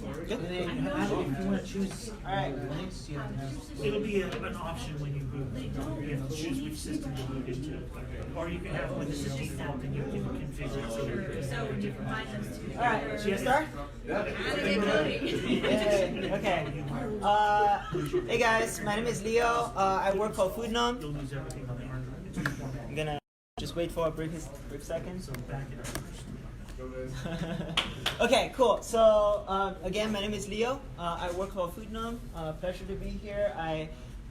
Good. And then if you want to choose links, you have to have. It'll be an option when you boot. You have to choose which system to boot into. Or you can have it with the system default and you can configure it. So you combine those two. All right, should I start? Okay. Hey guys, my name is Leo. I work for FoodNom. You'll lose everything on the arm. I'm gonna just wait for a brief second. So back it up. Okay, cool. So again, my name is Leo. I work for FoodNom. Pleasure to be here.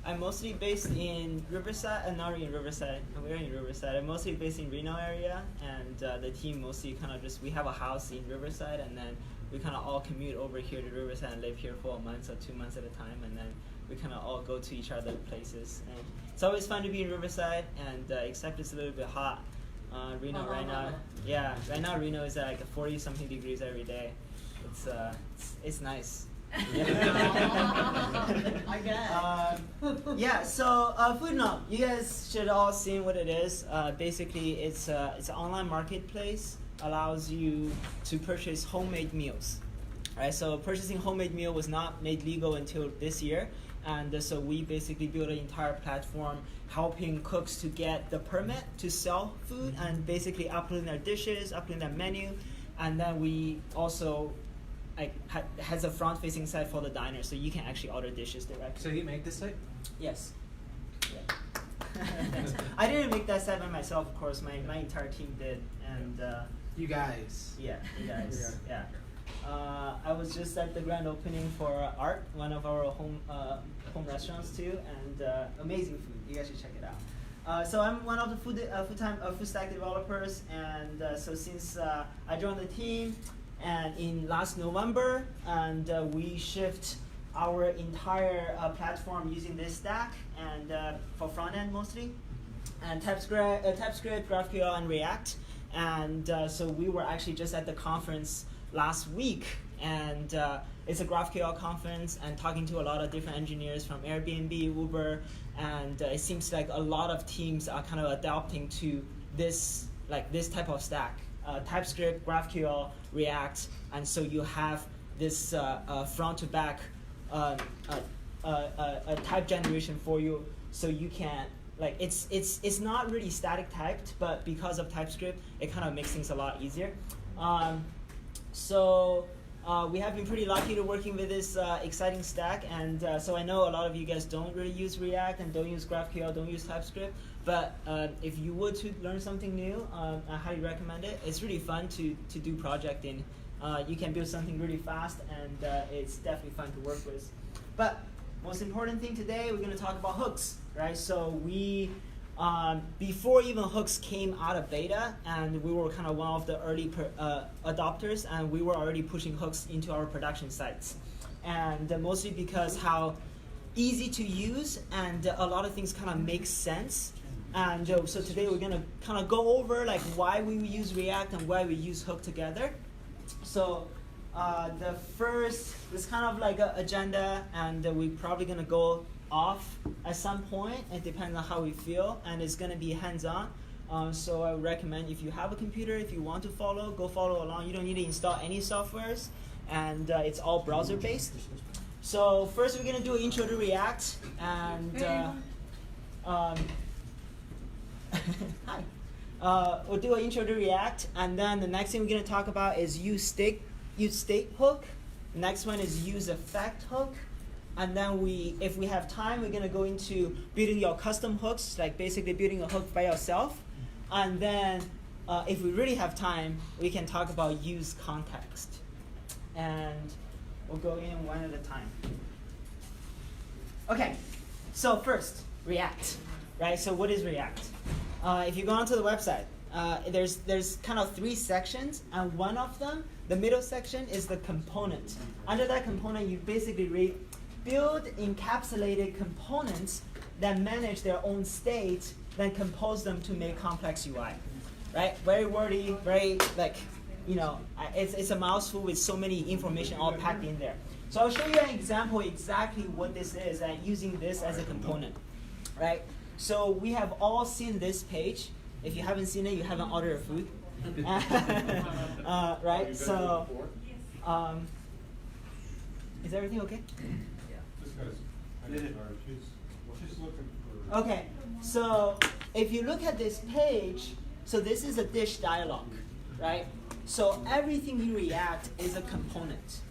I'm mostly based in Riverside, not in Riverside. We're in Riverside. I'm mostly based in Reno area, and the team mostly kind of just, we have a house in Riverside, and then we kind of all commute over here to Riverside and live here for a month or 2 months at a time, and then we kind of all go to each other places. And it's always fun to be in Riverside, and except it's a little bit hot. Reno right now, yeah, right now Reno is at like 40-something degrees every day. It's nice. I guess. Yeah, so FoodNom, you guys should all seen what it is. Basically, it's an online marketplace, allows you to purchase homemade meals. Right, so purchasing homemade meal was not made legal until this year, and so we basically built an entire platform helping cooks to get the permit to sell food and basically uploading their dishes, uploading their menu, and then we also has a front-facing site for the diner, so you can actually order dishes directly. So you make this site? Yes. Yeah. I didn't make that site by myself, of course. My entire team did, and You guys. yeah, you guys, yeah. I was just at the grand opening for Art, one of our home restaurants too, and amazing food. You guys should check it out. So I'm one of the full-time Fullstack developers, and so since I joined the team, and in last November, and we shipped our entire platform using this stack, and for front end mostly, and TypeScript, GraphQL, and React, and so we were actually just at the conference last week, and it's a GraphQL conference, and talking to a lot of different engineers from Airbnb, Uber, and it seems like a lot of teams are kind of adapting to this type of stack, TypeScript, GraphQL, React, and so you have this front to back type generation for you, so you can it's not really static typed, but because of TypeScript, it kind of makes things a lot easier. So we have been pretty lucky to working with this exciting stack, and so I know a lot of you guys don't really use React and don't use GraphQL, don't use TypeScript, but if you would to learn something new, I highly recommend it. It's really fun to do projecting. You can build something really fast, and it's definitely fun to work with. But most important thing today, we're going to talk about hooks, right? So we before even hooks came out of beta, and we were kind of one of the early adopters, and we were already pushing hooks into our production sites, and mostly because how easy to use, and a lot of things kind of make sense. And so today we're gonna kind of go over like why we use React and why we use hook together. So the first is kind of like an agenda, and we're probably gonna go off at some point. It depends on how we feel, and it's going to be hands-on. So I would recommend, if you have a computer, if you want to follow, go follow along. You don't need to install any softwares, and it's all browser-based. So first we're going to do an intro to React, and hi. We'll do an intro to React, and then the next thing we're going to talk about is use state hook. The next one is use effect hook. And then if we have time, we're going to go into building your custom hooks, like basically building a hook by yourself. And then if we really have time, we can talk about use context. And we'll go in one at a time. Okay, so first, React, right? So what is React? If you go onto the website, there's kind of 3 sections, and one of them, the middle section, is the component. Under that component, you basically build encapsulated components that manage their own state, then compose them to make complex UI, right? Very wordy, very it's a mouthful with so many information all packed in there. So I'll show you an example exactly what this is, and using this as a component, right? So we have all seen this page. If you haven't seen it, you haven't ordered food, right? So Is everything okay? This guy's kind of hard. She's looking for. Okay, so if you look at this page, so this is a dish dialog, right? So everything in React is a component.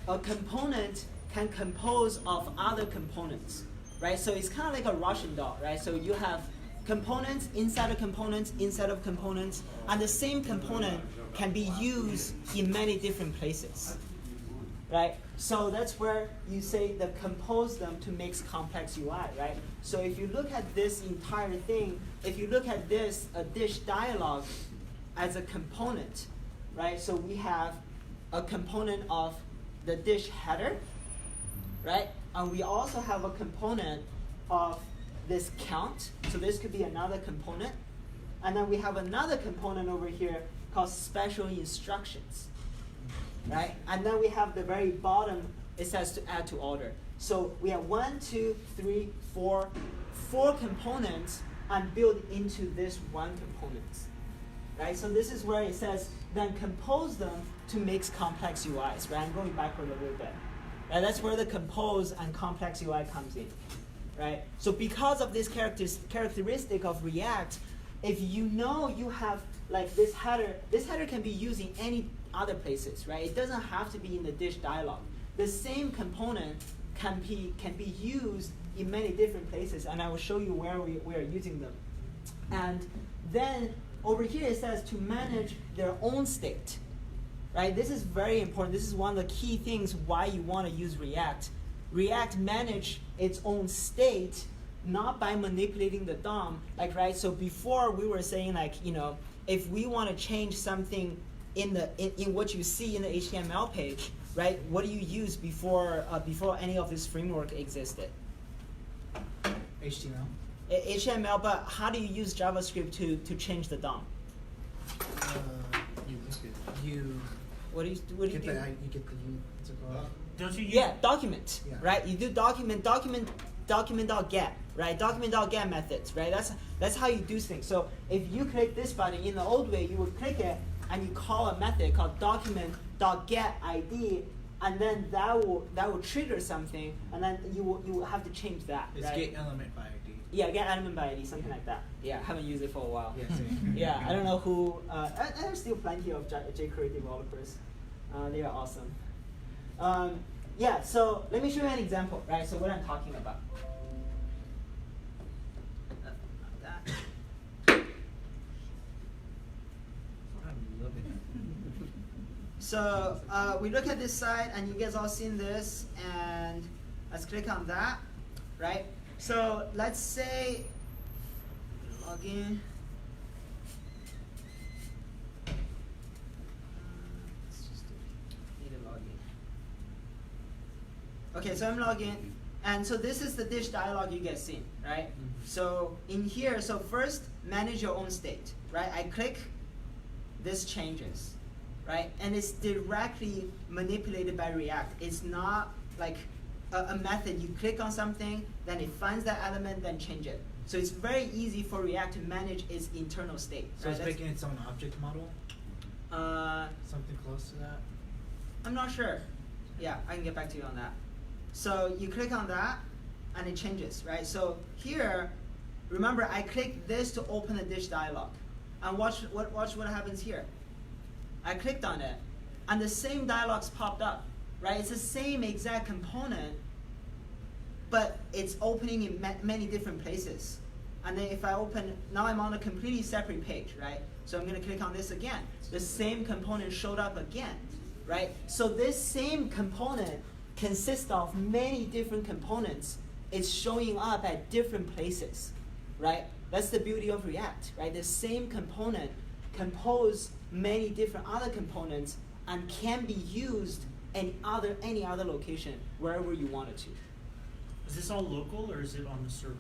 A component can compose of other components, right? So it's kind of like a Russian doll, right? So you have components inside of components inside of components, and the same component can be used in many different places, right? So that's where you say that compose them to make complex UI, right? So if you look at this entire thing, if you look at this, a dish dialog as a component, right? So we have a component of the dish header, right? And we also have a component of this count. So this could be another component. And then we have another component over here called special instructions, right? And then we have the very bottom, it says to add to order. So we have 1, 2, 3, 4 components and build into this one component, right? So this is where it says then compose them to make complex UIs, right? I'm going backward a little bit. Right? That's where the compose and complex UI comes in, right? So because of this characteristic of React, if you know you have like this header can be used in any other places, right? It doesn't have to be in the dish dialog. The same component can be used in many different places, and I will show you where we are using them. And then over here it says to manage their own state, right? This is very important. This is one of the key things why you want to use React. React manage its own state, not by manipulating the DOM, like, right? So before we were saying like, you know, if we want to change something in what you see in the HTML page, right? What do you use before any of this framework existed? HTML. HTML, but how do you use JavaScript to change the DOM? You What do you do? you get the what's it called? Don't you use Yeah, document, Yeah. right? You do document.get, right? Document.get methods, right? That's how you do things. So if you click this button in the old way, you would click it and you call a method called document.getID, and then that will trigger something, and then you will have to change that. It's right? get element by ID. Yeah, get element by ID, something like that. Yeah, I haven't used it for a while. Yeah, same. Yeah, I don't know who. There's still plenty of jQuery developers. They are awesome. Yeah, so let me show you an example, right? So what I'm talking about. So we look at this side, and you guys all seen this, and let's click on that, right? So let's say log in. Need to log in. Okay, so I'm logging, and so this is the dish dialog you guys seen, right? So in here, so first manage your own state, right? I click, this changes, right? And it's directly manipulated by React. It's not like a method. You click on something, then it finds that element, then change it. So it's very easy for React to manage its internal state. So right? it's making its own object model? Something close to that? I'm not sure. Yeah, I can get back to you on that. So you click on that, and it changes, right? So here, remember I clicked this to open the dish dialog, and watch what happens here. I clicked on it, and the same dialogs popped up, right? It's the same exact component, but it's opening in many different places. And then if I open, now I'm on a completely separate page, right? So I'm gonna click on this again. The same component showed up again, right? So this same component consists of many different components. It's showing up at different places, right? That's the beauty of React, right? The same component compose many different other components and can be used in any other location, wherever you want it to. Is this all local or is it on the server?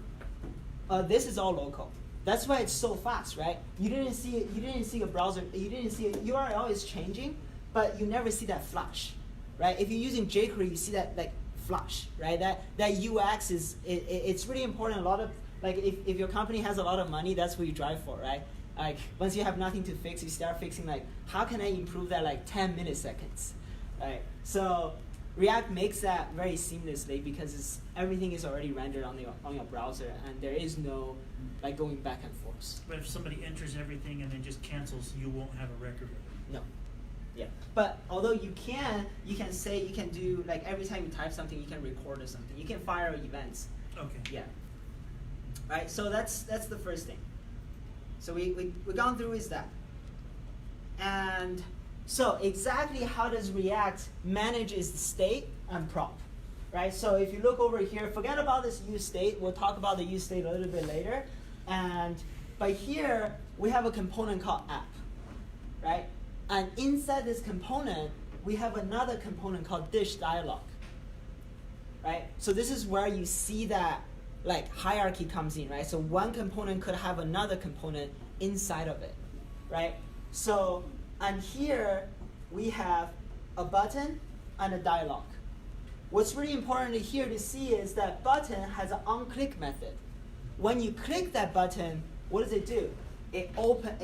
This is all local. That's why it's so fast, right? You didn't see a browser. You didn't see a URL is changing, but you never see that flash, right? If you're using jQuery, you see that like flash, right? That UX it's really important. A lot of like if your company has a lot of money, that's what you drive for, right? Like once you have nothing to fix, you start fixing like how can I improve that like 10 milliseconds, right? So React makes that very seamlessly because everything is already rendered on your browser, and there is no like going back and forth. But if somebody enters everything and then just cancels, you won't have a record of it. No. Yeah. But although you can do like every time you type something, you can record or something. You can fire events. Okay. Yeah. Right. So that's the first thing. So we gone through is that. And so exactly how does React manage its state and prop, right? So if you look over here, forget about this use state. We'll talk about the use state a little bit later. But here we have a component called app, right? And inside this component, we have another component called dish dialog, right? So this is where you see that like hierarchy comes in, right? So one component could have another component inside of it, right? So, and here we have a button and a dialog. What's really important here to see is that button has an onClick method. When you click that button, what does it do? It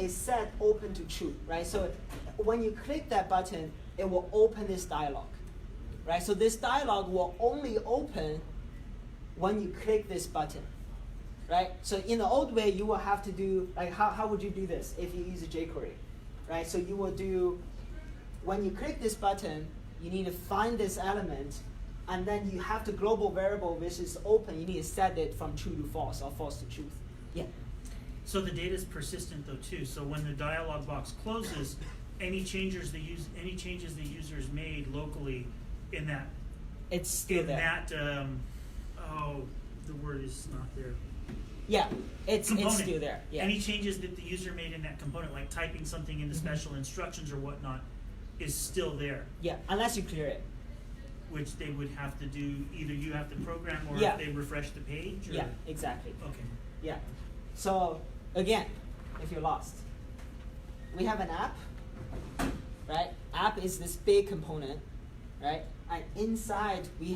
set open to true, right? So when you click that button, it will open this dialog, right? So this dialog will only open when you click this button, right? So in the old way, you will have to do, like how would you do this if you use a jQuery, right? So you will do, when you click this button, you need to find this element, and then you have the global variable which is open, you need to set it from true to false or false to truth. Yeah. So the data is persistent though too. So when the dialog box closes, any changes the user has made locally in that It's still there. The word is not there. Yeah, it's Component. still there. Yeah. Any changes that the user made in that component, like typing something into special instructions or whatnot, is still there, Yeah, unless you clear it. which they would have to do, either you have to program or Yeah. if they refresh the page? Or? Yeah, exactly. Okay. Yeah. So again, if you're lost, we have an app, right? App is this big component, right? And inside you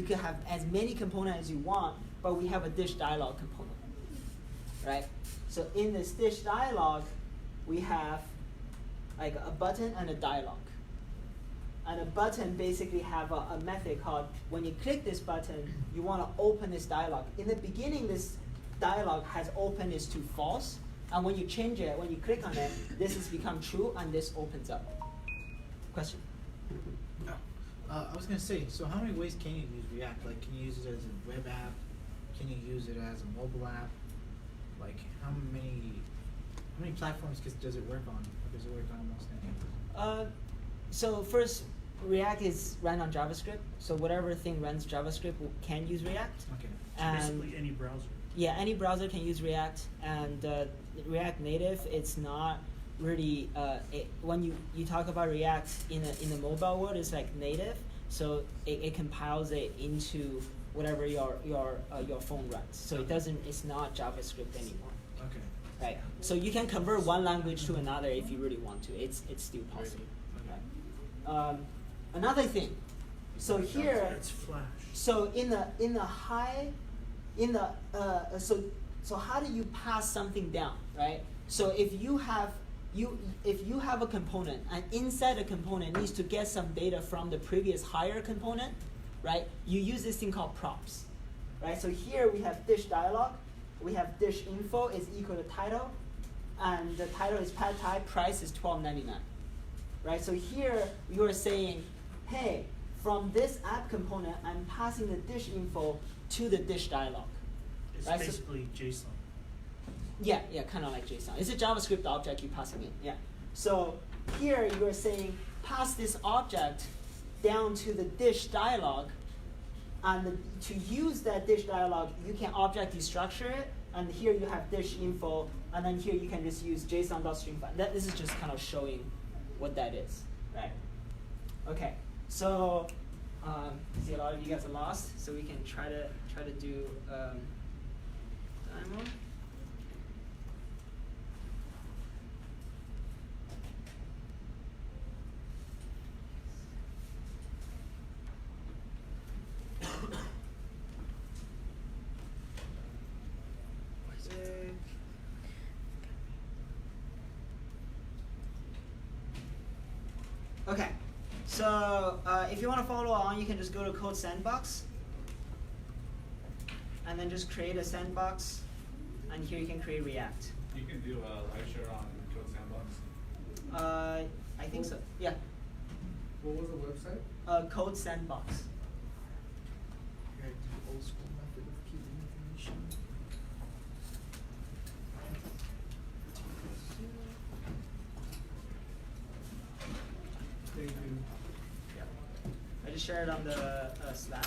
can have as many components as you want, but we have a dish dialog component, right? So in this dish dialog, we have like a button and a dialog. And a button basically have a method called, when you click this button, you want to open this dialog. In the beginning, this dialog has open is to false, and when you change it, when you click on it, this has become true, and this opens up. Question? I was gonna say, so how many ways can you use React? Like, can you use it as a web app? Can you use it as a mobile app? Like, how many platforms does it work on? Or does it work on almost any? So first, React is run on JavaScript, so whatever thing runs JavaScript can use React. Okay. And Basically any browser. yeah, any browser can use React, and React Native, it's not really, when you talk about React in the mobile world, it's like native, so it compiles it into whatever your phone runs. So it's not JavaScript anymore. Okay. Right. So you can convert one language to another if you really want to. It's still possible. Right. Another thing. So here. It's Flash. So so how do you pass something down, right? So if you have a component, and inside the component needs to get some data from the previous higher component, right? You use this thing called props, right? So here we have dish dialog, we have dish info is equal to title, and the title is pad type, price is $12.99, right? So here you are saying, hey, from this app component, I'm passing the dish info to the dish dialog. It's Right, so- basically JSON. Yeah, kind of like JSON. It's a JavaScript object you're passing in. Yeah. So here you are saying pass this object down to the dish dialog, and to use that dish dialog, you can object destructure it, and here you have dish info, and then here you can just use JSON.string file. This is just kind of showing what that is, right? Okay. So see, a lot of you guys are lost, so we can try to do demo. Okay, So if you want to follow along, you can just go to Code Sandbox, and then just create a sandbox, and here you can create React. You can do a live share on Code Sandbox. I think so. Yeah. What was the website? Code Sandbox. Old school method of keeping information. There you go. Yeah. I just shared on the Slack.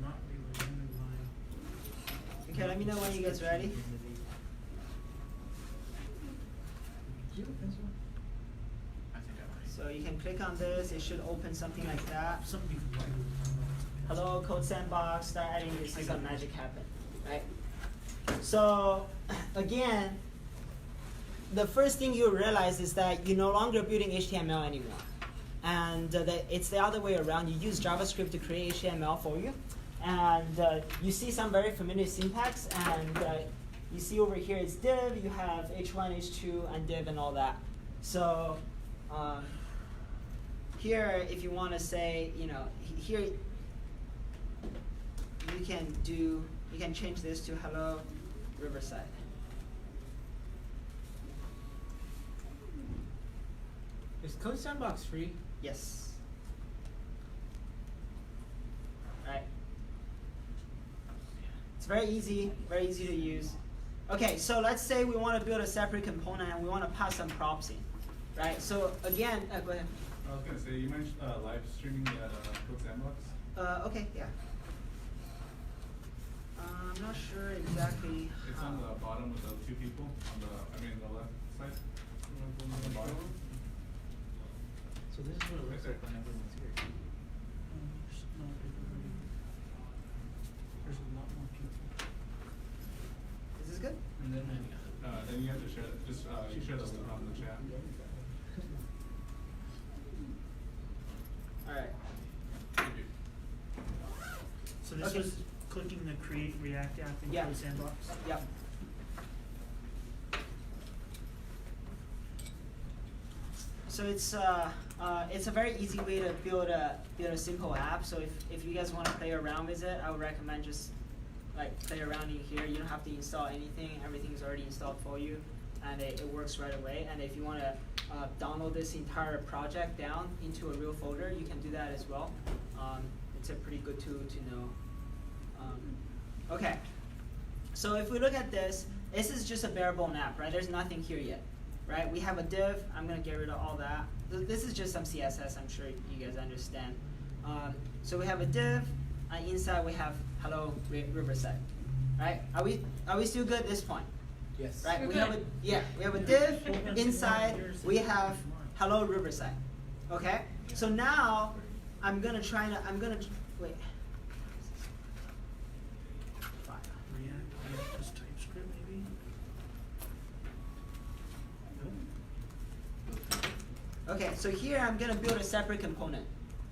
Not reloading my. Okay, let me know when you guys ready. Do you have a pencil? I think I might. So you can click on this. It should open something like that. Something you can write. Hello, Code Sandbox. Start adding this. See some magic happen, right? So again, the first thing you realize is that you're no longer building HTML anymore, and it's the other way around. You use JavaScript to create HTML for you, and you see some very familiar syntax, and you see over here it's div. You have h1, h2, and div, and all that. So here, if you want to say, here you can change this to hello Riverside. Is Code Sandbox free? Yes. Right. It's very easy to use. Okay, so let's say we want to build a separate component and we want to pass some props in, right? So again, go ahead. I was gonna say, you mentioned live streaming at Code Sandbox. Okay, yeah. I'm not sure exactly. It's on the bottom with the two people on the left side. On the bottom. So this is what it looks like when everyone's here. There's a lot more people. Is this good? And then Then you have to share. Just you share the link on the chat. All right. So this Okay. was clicking the Create React app in Yeah. Code Sandbox? Yep. So it's a very easy way to build a simple app. So if you guys want to play around with it, I would recommend just play around in here. You don't have to install anything. Everything is already installed for you, and it works right away. And if you want to download this entire project down into a real folder, you can do that as well. It's a pretty good tool to know. Okay, so if we look at this, this is just a bare bone app, right? There's nothing here yet, right? We have a div. I'm gonna get rid of all that. This is just some CSS. I'm sure you guys understand. So we have a div. Inside we have hello Riverside, right? Are we still good at this point? yes. Right? We're We have good. we have a div. Inside we have hello Riverside. Okay. So now I'm gonna wait. React, just TypeScript maybe? Nope. Okay, so here I'm gonna build a separate component,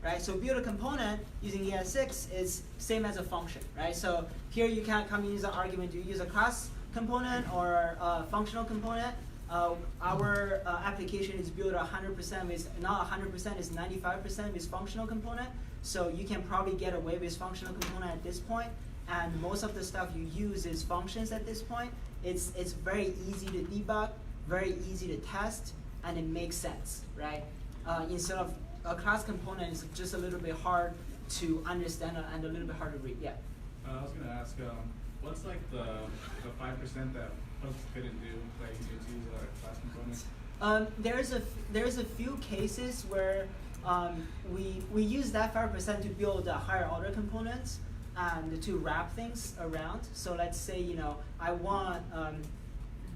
right? So build a component using ES6 is same as a function, right? So here you can't come and use an argument. Do you use a class component or a functional component? Our application is built 100% with, not 100%, is 95% with functional component. So you can probably get away with functional component at this point. And most of the stuff you use is functions at this point. It's very easy to debug, very easy to test, and it makes sense, right? Instead of a class component, is just a little bit hard to understand and a little bit hard to read. Yeah. I was gonna ask, what's like the 5% that folks couldn't do, like you need to use a class component? There's a few cases where we use that 5% to build higher order components and to wrap things around. So let's say I want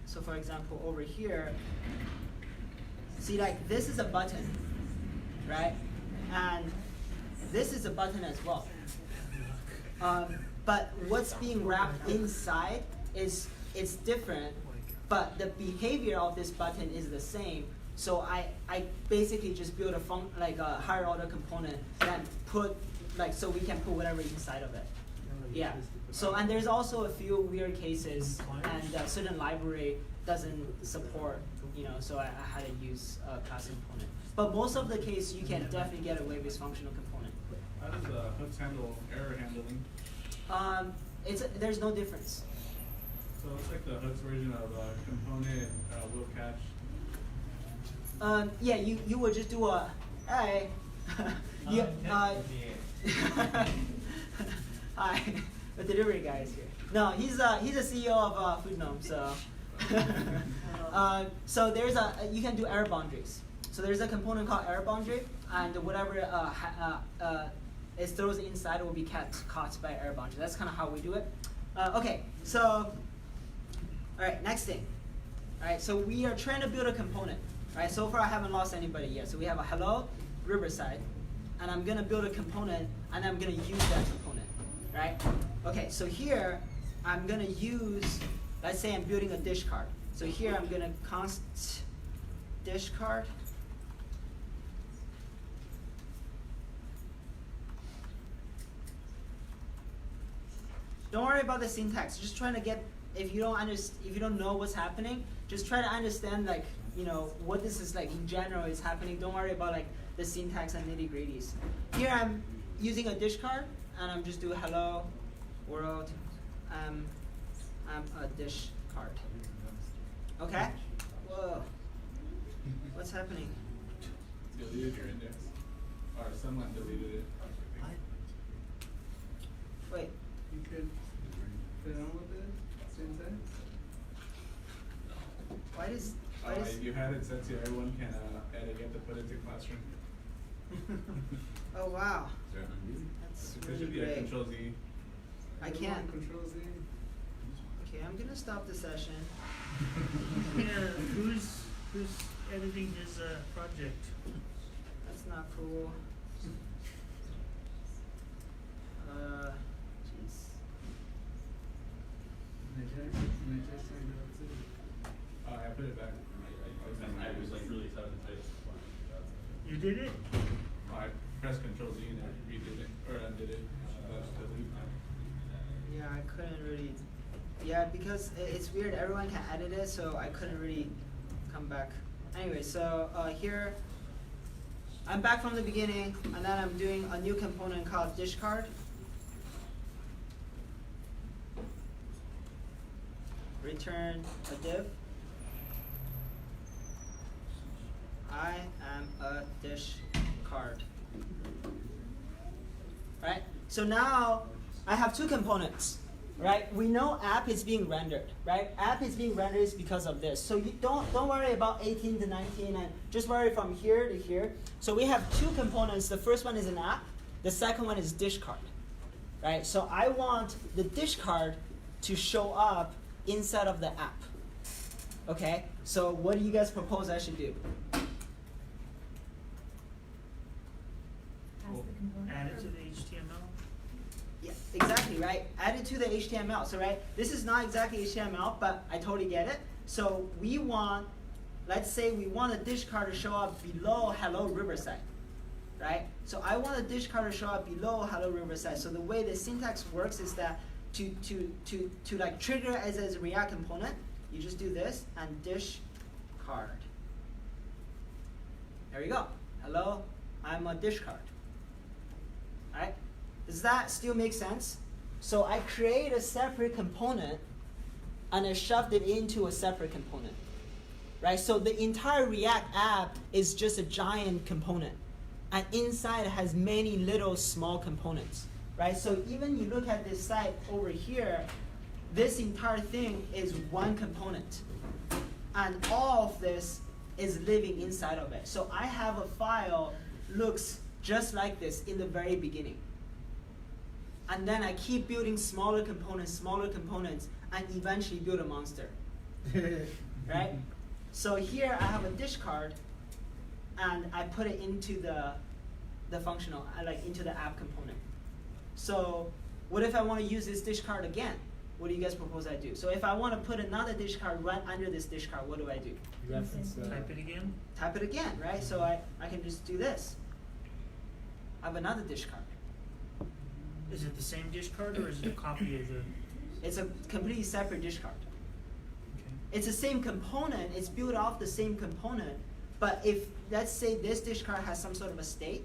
so for example over here, see this is a button, right? And this is a button as well. But what's being wrapped inside it's different, but the behavior of this button is the same. So I basically just build a higher order component that so we can put whatever inside of it. Yeah. So and there's also a few weird cases, and certain library doesn't support, so I had to use a class component. But most of the case, you can definitely get away with functional component. How does hooks handle error handling? There's no difference. So it's like the hooks version of component will catch. Yeah, you would just do a hey. Hi, the delivery guy is here. No, he's a CEO of Food Gnome, so. So there's you can do error boundaries. So there's a component called error boundary, and whatever it throws inside will be caught by error boundary. That's kind of how we do it. Okay, so all right, next thing. All right, so we are trying to build a component. All right, so far I haven't lost anybody yet. So we have a hello Riverside, and I'm gonna build a component, and I'm gonna use that component. Right? Okay, so here I'm gonna use, let's say I'm building a dish card. So here I'm gonna const dish card. Don't worry about the syntax. Just trying to get, if you don't know what's happening, just try to understand what this is like in general is happening. Don't worry about the syntax and nitty-gritties. Here I'm using a dish card, and I'm just doing hello world. I'm a dish card. Okay? Whoa. What's happening? Deleted your index, or someone deleted it. Wait. You could fit on with it syntax. Why does? If you had it set to everyone can edit, you have to put it to classroom. Oh wow. Yeah. That's It really should be like great. Control Z. I can't. Control Z. Okay, I'm gonna stop the session. Yeah, who's editing his project? That's not cool. Jeez. I put it back. I was like really excited to play. You did it? I pressed Control Z and I redid it, or undid it. Delete. Yeah, I couldn't really. Yeah, because it's weird. Everyone can edit it, so I couldn't really come back. Anyway, so here I'm back from the beginning, and then I'm doing a new component called dish card. Return a div. I am a dish card. Right? So now I have two components. Right? We know app is being rendered. Right? App is being rendered is because of this. So you don't worry about 18 to 19 and just worry from here to here. So we have two components. The first one is an app. The second one is dish card. Right? So I want the dish card to show up inside of the app. Okay? So what do you guys propose I should do? Add it to the HTML? Yeah, exactly, right? Add it to the HTML. So, right, this is not exactly HTML, but I totally get it. So we want, let's say we want a dish card to show up below Hello Riverside, right? So I want a dish card to show up below Hello Riverside. So the way the syntax works is that to like trigger as a React component, you just do this and dish card. There you go. Hello, I'm a dish card. All right? Does that still make sense? So I create a separate component and I shoved it into a separate component. Right? So the entire React app is just a giant component. And inside it has many little small components. Right? So even you look at this site over here, this entire thing is one component. And all of this is living inside of it. So I have a file looks just like this in the very beginning. And then I keep building smaller components, and eventually build a monster. Right? So here I have a dish card, and I put it into the functional, into the app component. So what if I want to use this dish card again? What do you guys propose I do? So if I want to put another dish card right under this dish card, what do I do? Reference the. Type it again. Type it again, right? So I can just do this. I have another dish card. Is it the same dish card or is it a copy of the? It's a completely separate dish card. Okay. It's the same component, it's built off the same component, but if, let's say this dish card has some sort of a state,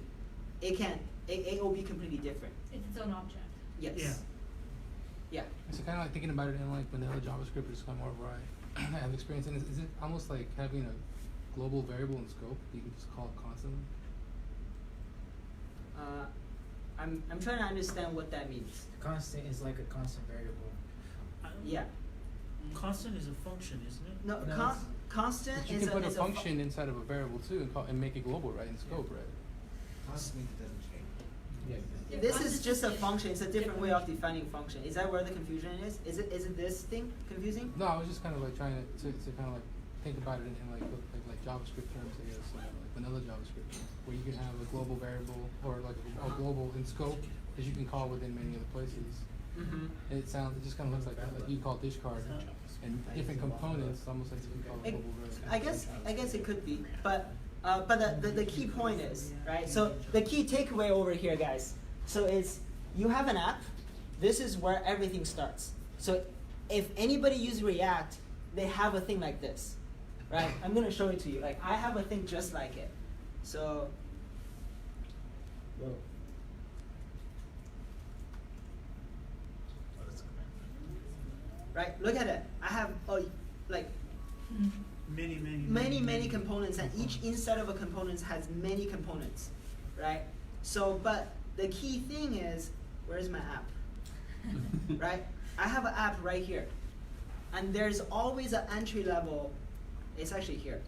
it will be completely different. It's its own object. Yes. Yeah. Yeah. So kind of like thinking about it in like vanilla JavaScript, is kind of more of where I have experience in. Is it almost like having a global variable in scope? You can just call it constantly. I'm trying to understand what that means. Constant is like a constant variable. Yeah. Constant is a function, isn't it? No, No, it's- constant But you is can put a is function inside of a variable too, and make it global, right? In scope, right? Constant means it doesn't change. Yeah. Yeah, This is constant just a is function. It's a different way of different. defining function. Is that where the confusion is? Is it this thing confusing? No, I was just kind of like trying to kind of like think about it in like JavaScript terms, I guess, like vanilla JavaScript terms, where you can have a global variable or like a global in scope that you can call within many other places. Mm-hmm. And it just kind of looks like that, like you call dish card and different components, almost like you can call a global variable. I guess it could be, but the key point is, right? So the key takeaway over here, guys. So it's you have an app. This is where everything starts. So if anybody uses React, they have a thing like this, right? I'm gonna show it to you. Like I have a thing just like it. So Whoa. right, look at it. I have like many components, and each inside of a component has many components, right? So, but the key thing is, where's my app? Right? I have an app right here, and there's always an entry level. It's actually here.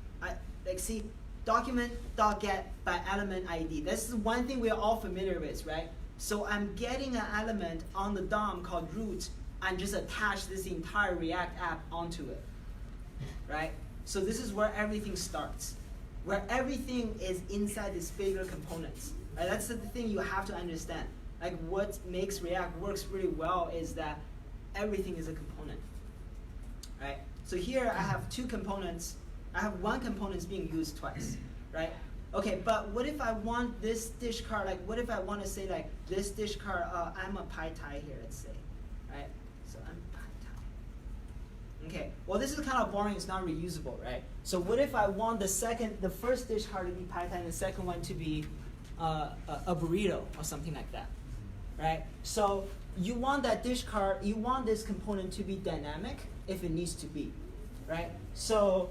See, document.get by element ID. This is one thing we're all familiar with, right? So I'm getting an element on the DOM called root, and just attach this entire React app onto it, right? So this is where everything starts, where everything is inside these bigger components. Right? That's the thing you have to understand. Like what makes React works really well is that everything is a component, right? So here I have two components. I have one component being used twice, right? Okay, but what if I want this dish card, like what if I want to say like this dish card, I'm a Pai Tai here, let's say, right? So I'm Pai Tai. Okay, well this is kind of boring, it's not reusable, right? So what if I want the first dish card to be Pai Tai and the second one to be a burrito or something like that, right? So you want that dish card, you want this component to be dynamic if it needs to be, right? So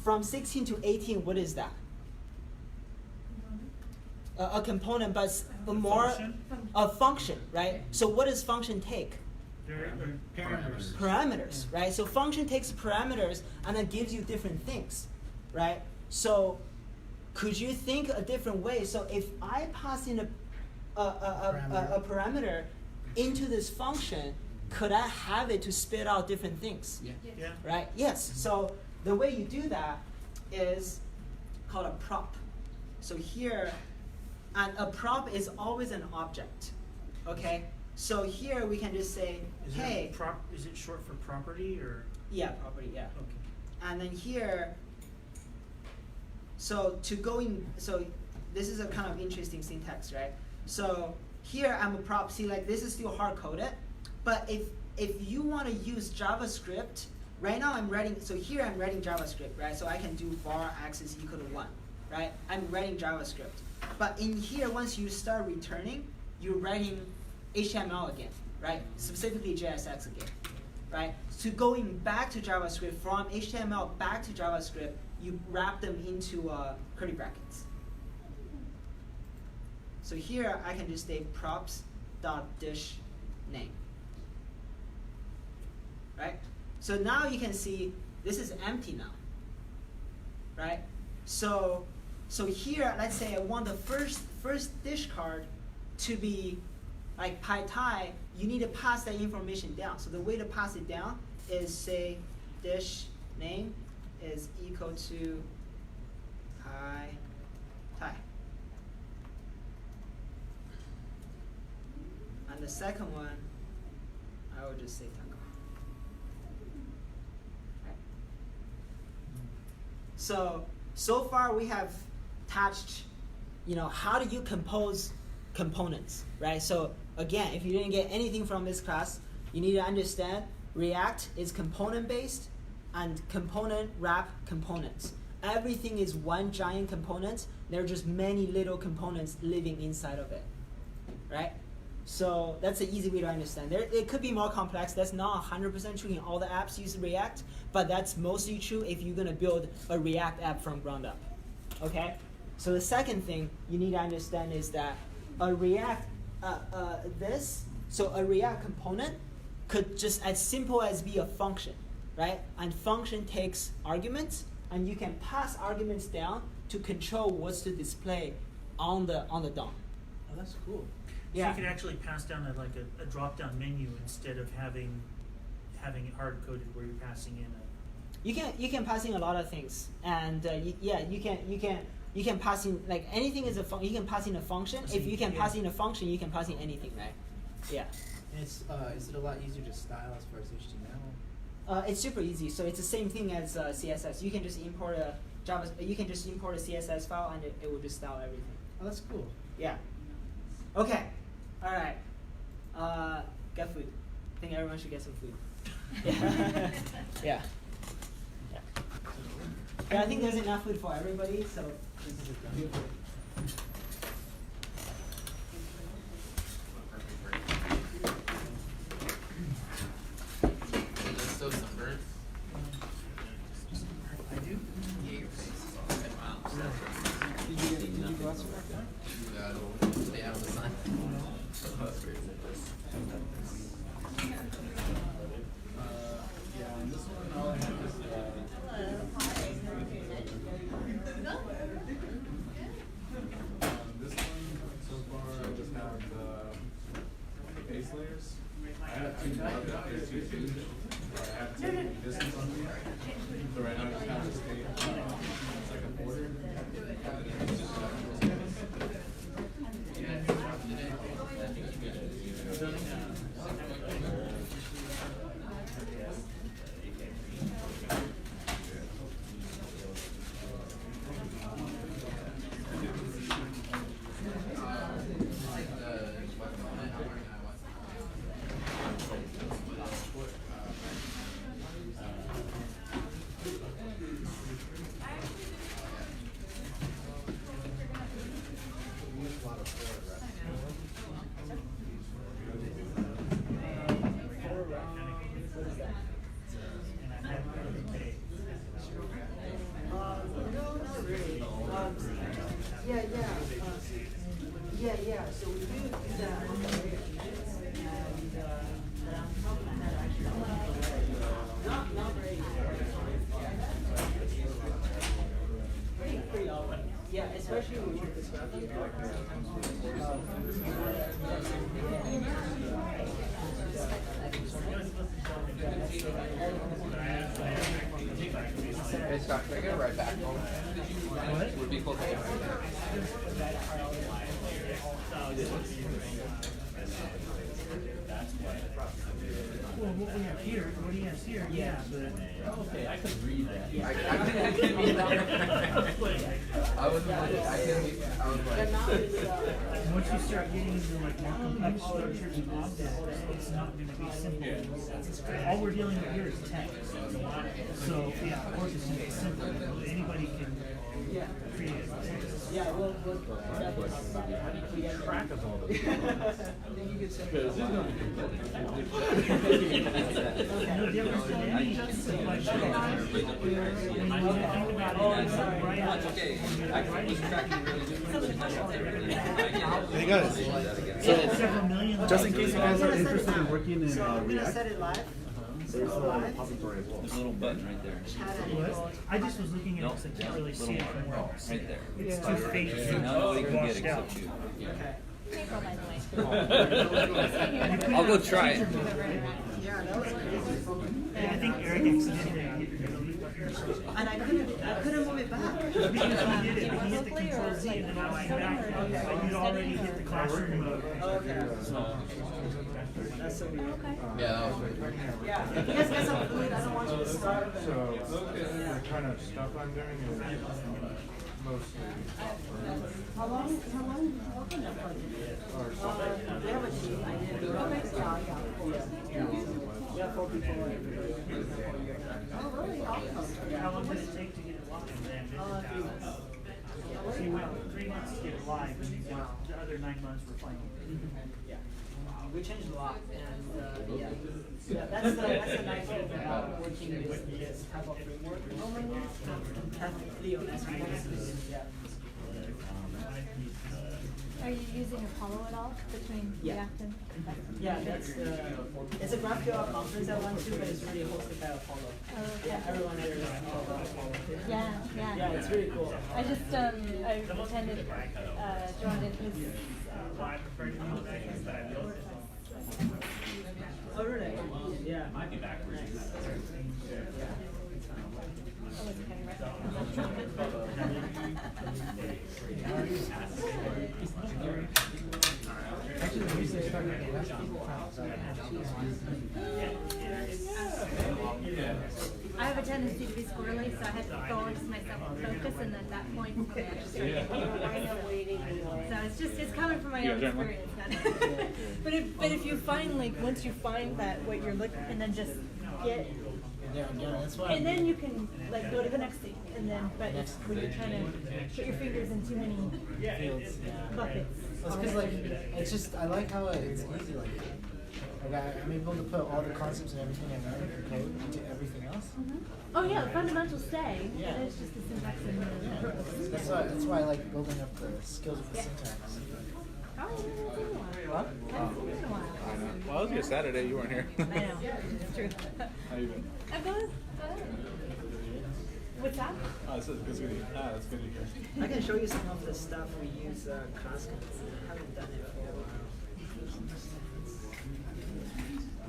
from 16 to 18, what is that? A component, but more Function? a function, right? So what does function take? Parameters. Parameters, right? So function takes parameters and then gives you different things, right? So could you think a different way? So if I pass in a parameter into this function, could I have it to spit out different things? Yeah. Yes. Yeah. Right? Yes. So the way you do that is called a prop. So here, and a prop is always an object. Okay? So here we can just say, Is hey, is it short for property or? yeah, property, yeah. Okay. And then here, so this is a kind of interesting syntax, right? So here I'm a prop. See, like this is still hard coded, but if you want to use JavaScript, right now I'm writing. So here I'm writing JavaScript, right? So I can do var x is equal to 1, right? I'm writing JavaScript, but in here once you start returning, you're writing HTML again, right? Specifically JSX again, right? So going back to JavaScript, from HTML back to JavaScript, you wrap them into curly brackets. So here I can just say props.dish name, right? So now you can see this is empty now, right? So here, let's say I want the first dish card to be like Pai Tai. You need to pass that information down. So the way to pass it down is say dish name is equal to Pai Tai. And the second one would just say Taco. So far we have touched, how do you compose components, right? So again, if you didn't get anything from this class, you need to understand React is component-based and component wrap components. Everything is one giant component. There are just many little components living inside of it, right? So that's an easy way to understand. It could be more complex. That's not 100% true in all the apps use React, but that's mostly true if you're gonna build a React app from ground up, okay? So the second thing you need to understand is that a React, a React component could just as simple as be a function, right? And function takes arguments, and you can pass arguments down to control what's to display on the DOM. Oh, that's cool. So you can actually pass down a drop-down menu instead of having it hard-coded where you're passing in a. You can pass in a lot of things, and you can pass in like anything is you can pass in a function. If you can pass in a function, you can pass in anything, right? Yeah. And is it a lot easier to style as far as HTML? It's super easy. So it's the same thing as CSS. You can just import a CSS file, and it will just style everything. Oh, that's cool. Yeah. Okay. All right. Get food. I think everyone should get some food. Yeah. Yeah. Yeah, I think there's enough food for everybody, so this is good. So sunburned. I do. Yeah, your face is all red. Wow. Did you go out to work there? Stay out of the sun. That's weird. Yeah, on this one, all I have is this one, so far, I just have the base layers. I have two marked up, there's two huge. I have to take distance on them. So right now, I just have to stay, it's like a border. Yeah. So we do that on the layer, and on top of that, actually, not very. Pretty awkward. Yeah, especially when we work this graph. Hey Scott, can I get a ride back home? What? Would it be cool to get a ride back? Well, what we have here, what he has here, yeah, but. Okay, I could read that. I couldn't read that. I was like, Once you start getting into like more complex structures and objects, it's not going to be simple. All we're dealing with here is text. So yeah, of course it's simple. Anybody can create it. Yeah, we'll definitely talk about it. How do you keep track of all this? Because it's going to be No difference than any supply chain. When you think about it, I'm sorry. right? That's okay. I can keep tracking really good. Hey guys, Several million. just in case you guys are interested in working in So I'm gonna React, set it live. there's a repository as well. There's a little button right there. What? I just was looking at it because I can't really see it from where I'm Right sitting. there. It's too faint, Now nobody can get washed out. except you. Okay. Paper, by the way. I'll go try it. Yeah, that was crazy. I think Eric accidentally and I couldn't move it back. Because he did it, he hit the control Z and then I went back, but you'd already hit the classroom mode. Okay. That's so weird. Yeah, that was weird. Yeah, if you guys get some food, I don't want you to starve. So, the kind of stuff I'm doing is mostly How long have you been working on project? We have a team. I did. We have 4 people. Oh, really? Awesome. How long did it take to get it live then? So you went 3 months to get it live, and then the other 9 months were playing. Yeah. We changed a lot, and yeah, that's the nice thing about working with this type of framework. Leo, that's right. Yeah. Are you using Apollo at all between Yeah. React and? Yeah, that's it's a GraphQL conference I went to, but it's really hosted by Apollo. Oh, okay. Yeah, everyone there is Apollo. Yeah, yeah. Yeah, it's really cool. I just I attended joined in his Oh really? Yeah. Might be backwards. I wasn't paying Actually, the reason I started getting less people I have a tendency to be squirrely, so I had to force myself to focus, and at that point, I actually started. So it's coming from my own experience. but if you find once you find that what you're looking, and then just get. Yeah, that's why. And then you can go to the next thing, and then when you're trying to put your fingers in too many Fields, yeah. buckets. Well, it's because it's just I like how it's easy I'm able to put all the concepts and everything I learned in code into everything else. Oh yeah, the fundamentals stay. Yeah. It's just the syntax and the purpose. That's why I like building up the skills of the syntax. Oh, yeah, it's been a while. What? It's been a while. Well, it was your Saturday, you weren't here. I know, it's true. How you been? I'm good. What's that? Oh, it's good to hear. That's good to hear. I can show you some of the stuff we use class codes. I haven't done it for a while.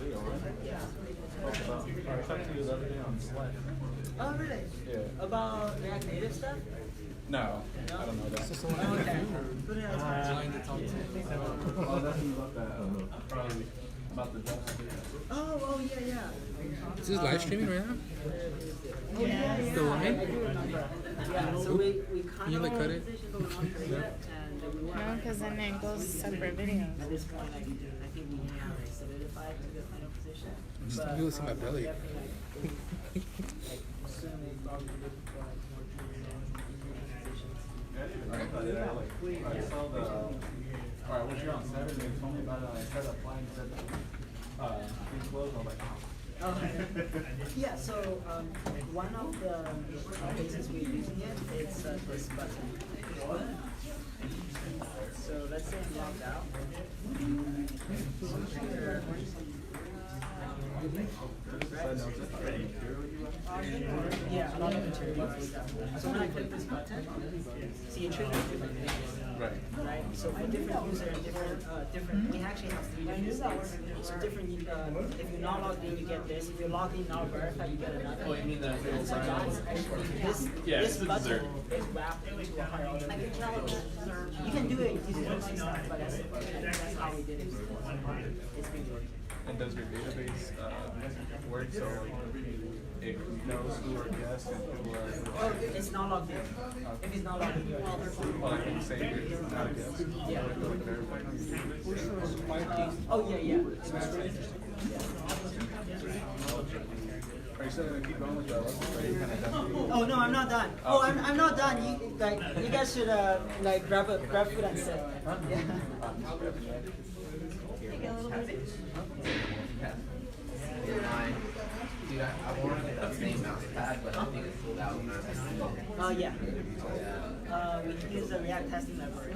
Leo, right? Yeah. I talked to you the other day on Slack. Oh really? Yeah. About React Native stuff? No, I don't know that. Oh, okay. Put it as Oh, that's about that. Probably about the JavaScript. Oh, yeah. Is this live streaming right now? Yeah. The line? I do remember. Yeah, so we kind Can you of cut it? and we were No, because then it goes separate videos. at this point, I think we have solidified to the final position. Just But, you will see my belly. soon we'll probably be looking for more positions. I saw the. Alright, was here on Saturday and told me about it. I tried applying and said things closed. I was like, Oh, yeah, so one of the places we're using it is this button. So let's say I'm logged out. Yeah, a lot of materials. So when I click this button, see it triggers different things. Right. So for different user and different, we actually have 3 different states. So different, if you're not logged in, you get this. If you're logged in, not verified, you get another. Oh, you mean that? So that's actually this button is wrapped into a hierarchy. You can do it using OC stuff, but that's how we did it. It's been good. and does your database work so it knows who are guests and who are. Oh, it's not logged in. If it's not logged in, you're a guest. Well, like when you say you're not a guest. Yeah. Oh, yeah. Are you still gonna keep going with that? Or are you kind of done? Oh no, I'm not done. Oh, I'm not done. You guys should grab food and sit. Yeah. Take a little bit. Dude, I wanted to get that same mouse pad, but I think it's pulled out. Yeah. We can use the React testing library.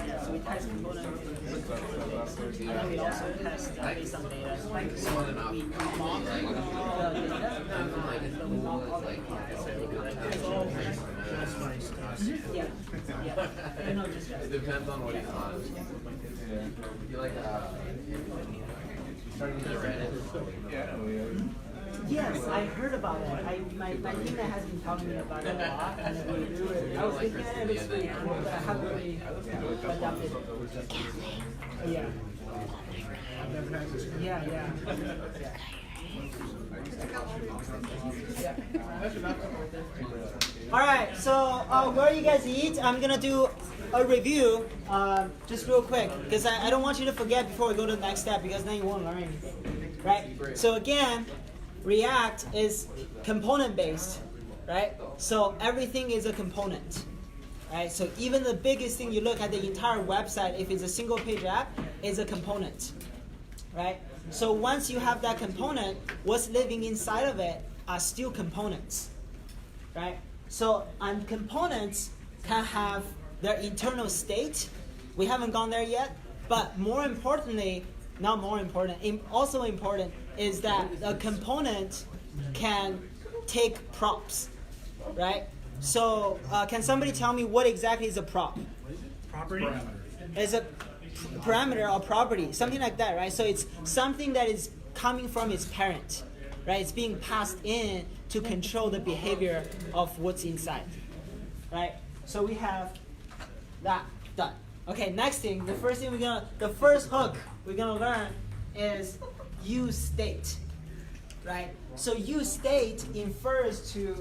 Yeah, so we test components. And then we also test based on data. Like, so we mock the data. And we mock all the Yeah. No, just It depends on what he's on. I feel like starting to Reddit. Yeah, I know. Yes, I heard about it. My teammate has been telling me about it a lot, and I was thinking it looks pretty cool, but I haven't really adapted. Yeah. Yeah. All right, so where you guys eat, I'm gonna do a review, just real quick, because I don't want you to forget before we go to the next step, because then you won't learn anything, right? So again, React is component-based, right? So everything is a component, right? So even the biggest thing you look at the entire website, if it's a single-page app, is a component, right? So once you have that component, what's living inside of it are still components, right? So and components can have their internal state. We haven't gone there yet, but more importantly, not more important, also important is that a component can take props, right? So can somebody tell me what exactly is a prop? Property? Is a parameter or property, something like that, right? So it's something that is coming from its parent, right? It's being passed in to control the behavior of what's inside, right? So we have that done. Okay, next thing, the first hook we're gonna learn is use state, right? So use state infers to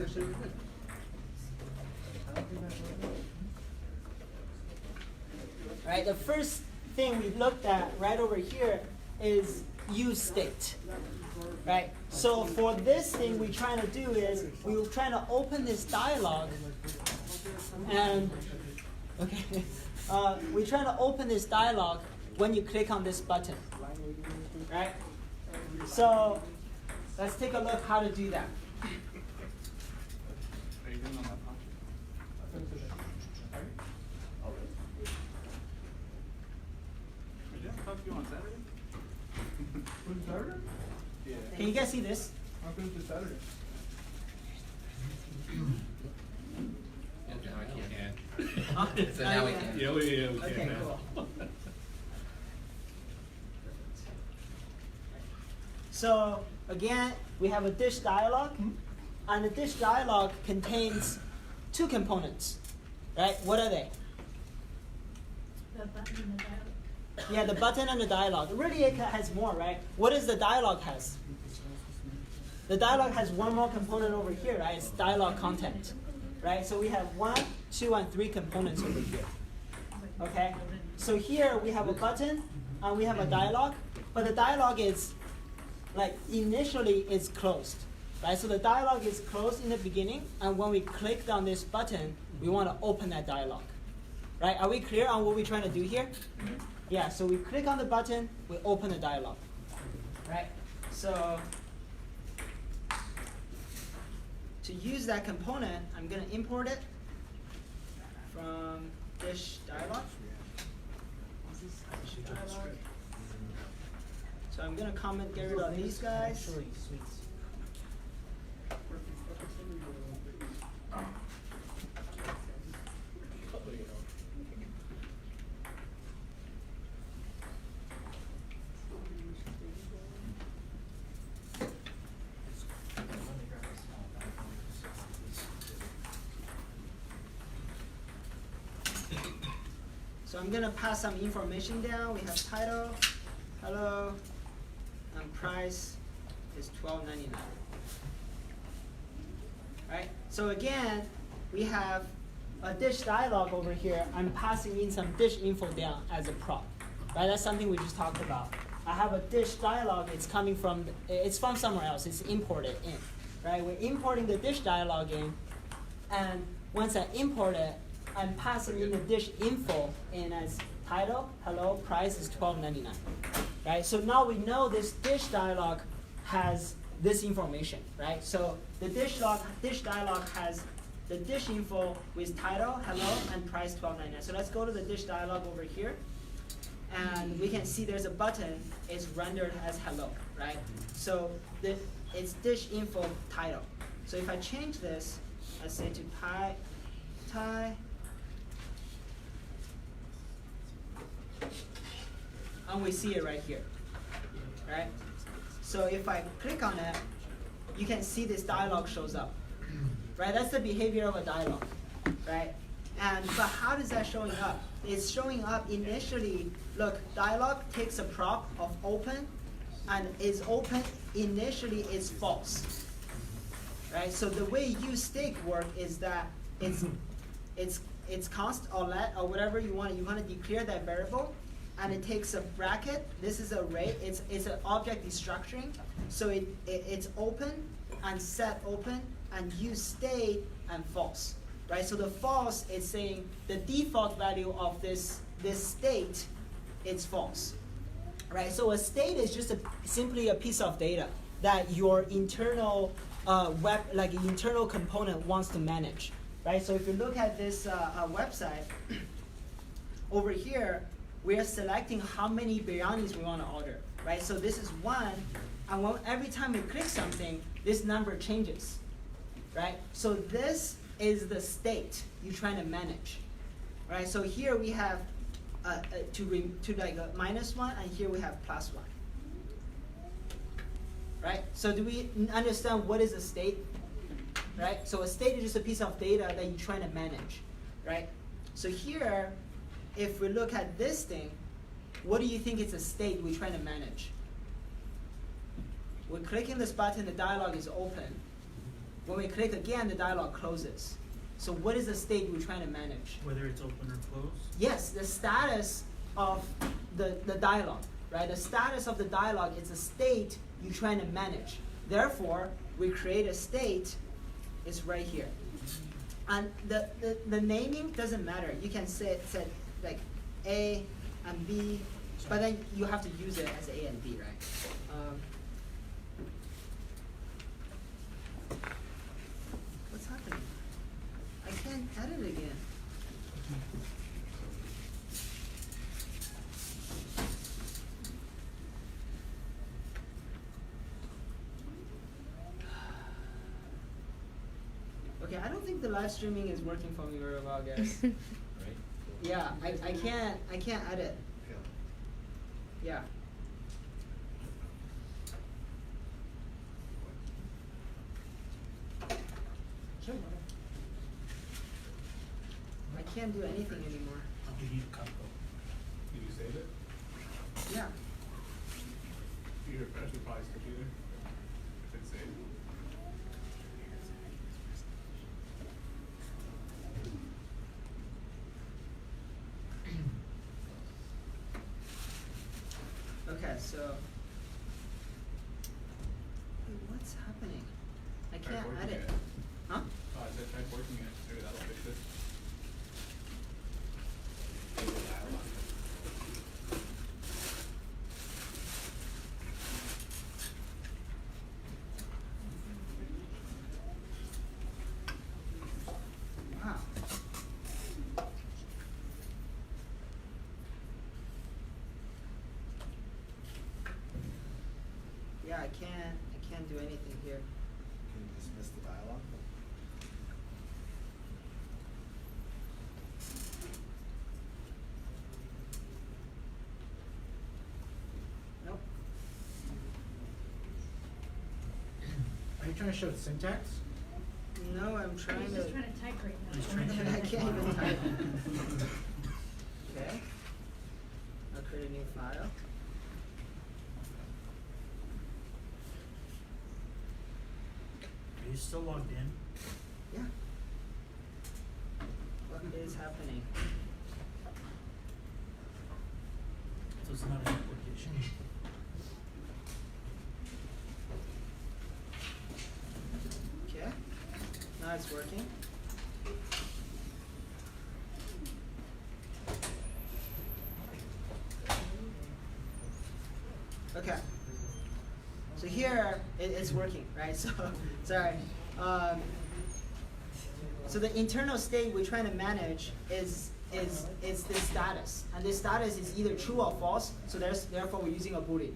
right. The first thing we looked at right over here is use state, right? So for this thing, we're trying to do is we're trying to open this dialog, and okay, we're trying to open this dialog when you click on this button, right? So let's take a look how to do that. Are you doing on that function? Did I talk to you on Saturday? Who's Saturday? Yeah. Can you guys see this? How come it's Saturday? Yeah, now we can. Huh? So now we can. Yeah, we can Okay, now. cool. So again, we have a dish dialog, and the dish dialog contains two components, right? What are they? The button and the dialog. Yeah, the button and the dialog. Really, it has more, right? What does the dialog has? The dialog has one more component over here, right? It's dialog content, right? So we have 1, 2, and 3 components over here. Okay. So here we have a button and we have a dialog, but the dialog is like initially it's closed, right? So the dialog is closed in the beginning, and when we click on this button, we want to open that dialog, right? Are we clear on what we're trying to do here? Yeah. So we click on the button, we open the dialog, right? So to use that component, I'm going to import it from dish dialog. Dialog. So I'm going to comment get rid of these guys. So I'm going to pass some information down. We have title, hello, and price is $12.99. Right? So again, we have a dish dialog over here. I'm passing in some dish info down as a prop. Right? That's something we just talked about. I have a dish dialog. It's coming from, it's from somewhere else. It's imported in. Right? We're importing the dish dialog in, and once I import it, I'm passing in the dish info in as title, hello, price is $12.99. Right? So now we know this dish dialog has this information, right? So the dish dialog has the dish info with title, hello, and price $12.99. So let's go to the dish dialog over here, and we can see there's a button. It's rendered as hello, right? So it's dish info title. So if I change this, let's say to Thai, and we see it right here, right? So if I click on it, you can see this dialog shows up, right? That's the behavior of a dialog, right? But how does that showing up? It's showing up initially, look, dialog takes a prop of open, and is open initially is false, right? So the way useState work is that it's const or let or whatever you want to declare that variable, and it takes a bracket. This is array. It's an object destructuring. So it's open and set open and useState and false, right? So the false is saying the default value of this state is false, right? So a state is just simply a piece of data that your internal internal component wants to manage, right? So if you look at this website over here, we are selecting how many biryanis we want to order, right? So this is 1, and every time we click something, this number changes, right? So this is the state you're trying to manage, right? So here we have like a -1, and here we have +1, right? So do we understand what is a state, right? So a state is just a piece of data that you're trying to manage, right? So here, if we look at this thing, what do you think is a state we're trying to manage? We're clicking this button, the dialog is open. When we click again, the dialog closes. So what is the state we're trying to manage? Whether it's open or closed? Yes, the status of the dialog, right? The status of the dialog is a state you're trying to manage. Therefore, we create a state, it's right here. And the naming doesn't matter. You can set like A and B, but then you have to use it as A and B, right? What's happening? I can't edit again. Okay, I don't think the live streaming is working for me very well, guys. Yeah, I can't edit. Yeah. Sure. I can't do anything anymore. You need a couple. Did you save it? Yeah. You refresh your probably computer. If it's saved. Okay, so wait, what's happening? I Try can't forking edit. it. Huh? Oh, I said try forking it. Maybe that'll fix it. Wow. Yeah, I can't do anything here. Can you dismiss the dialogue? Nope. Are you trying to show syntax? No, I'm trying He's to. just trying to type right now. He's trying to I can't even type. Okay. I'll create a new file. Are you still logged in? Yeah. What is happening? So it's not an application. Okay. Now it's working. Okay. So here it's working, right? So sorry. So the internal state we're trying to manage is this status, and this status is either true or false. So therefore we're using a boolean,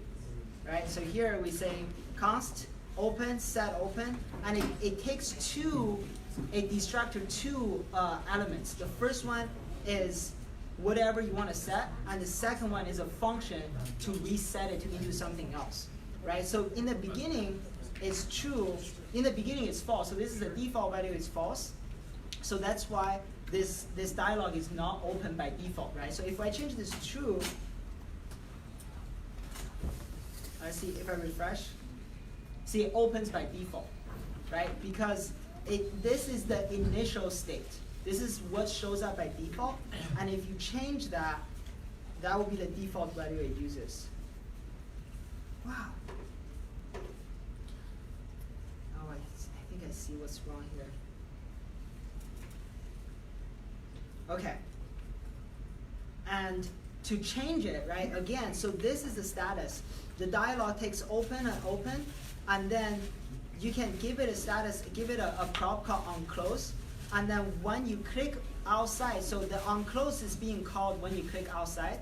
right? So here we say const open set open, and it takes a destructor two elements. The first one is whatever you want to set, and the second one is a function to reset it to into something else, right? So in the beginning, is true, in the beginning it's false. So this is the default value is false. So that's why this dialog is not open by default, right? So if I change this true, let's see if I refresh. See, it opens by default, right? Because this is the initial state. This is what shows up by default. And if you change that, that will be the default value it uses. Wow. Oh, I think I see what's wrong here. Okay. And to change it, right, again, so this is the status. The dialog takes open and open, and then you can give it a status, give it a prop called onClose, and then when you click outside, so the onClose is being called when you click outside,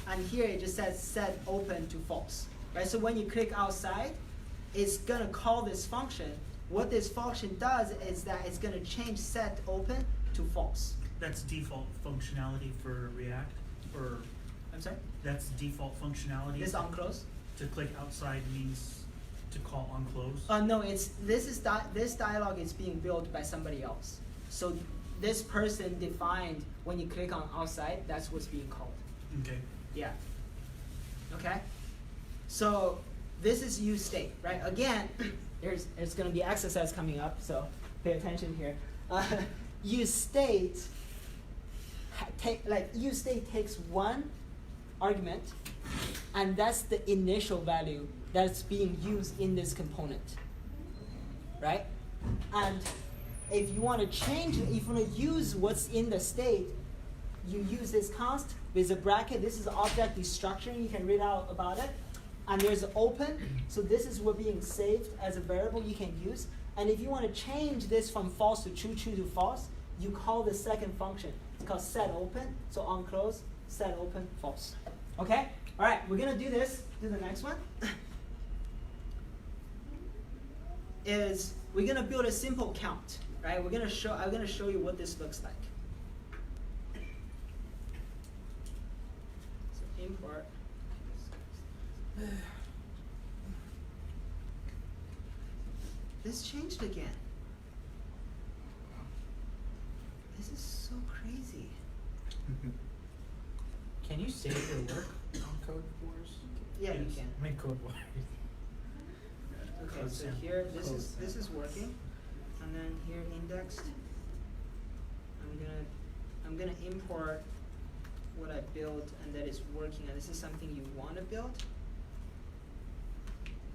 and here it just says set open to false, right? So when you click outside, it's gonna call this function. What this function does is that it's gonna change set open to false. That's default functionality for React, or I'm sorry? that's default functionality. This onClose? To click outside means to call onClose. No, this dialog is being built by somebody else. So this person defined when you click on outside, that's what's being called. Okay. Yeah. Okay. So this is use state, right? Again, there's going to be exercise coming up, so pay attention here. Use state takes one argument, and that's the initial value that's being used in this component, right? And if you want to change it, if you want to use what's in the state, you use this const with a bracket. This is object destruction. You can read out about it. And there's an open. So this is what being saved as a variable you can use. And if you want to change this from false to true, true to false, you call the second function. It's called set open. So onClose, set open, false. Okay? All right, we're going to do this. Do the next one. Is we're going to build a simple count. Right? I'm going to show you what this looks like. So import. This changed again. This is so crazy. Can you save your work on Code Wars? Yeah, you can. I mean Code Wars. Okay, so here this is working, and then here indexed. I'm gonna import what I built and that is working, and this is something you want to build.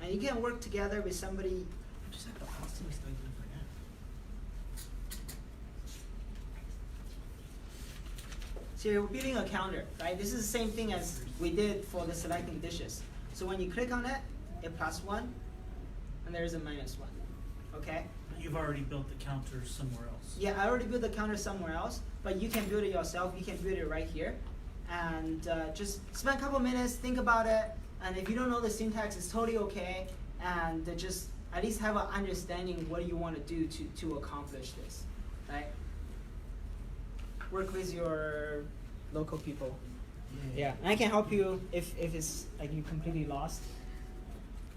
And you can work together with somebody. Just like the hosting stuff like that. So we're building a counter, right? This is the same thing as we did for the selecting dishes. So when you click on it, it +1, and there is a -1. Okay? You've already built the counter somewhere else. Yeah, I already built the counter somewhere else, but you can build it yourself. You can build it right here, and just spend a couple minutes, think about it, and if you don't know the syntax, it's totally okay, and just at least have an understanding what you want to do to accomplish this, right? Work with your local people. Yeah, and I can help you if it's like you completely lost.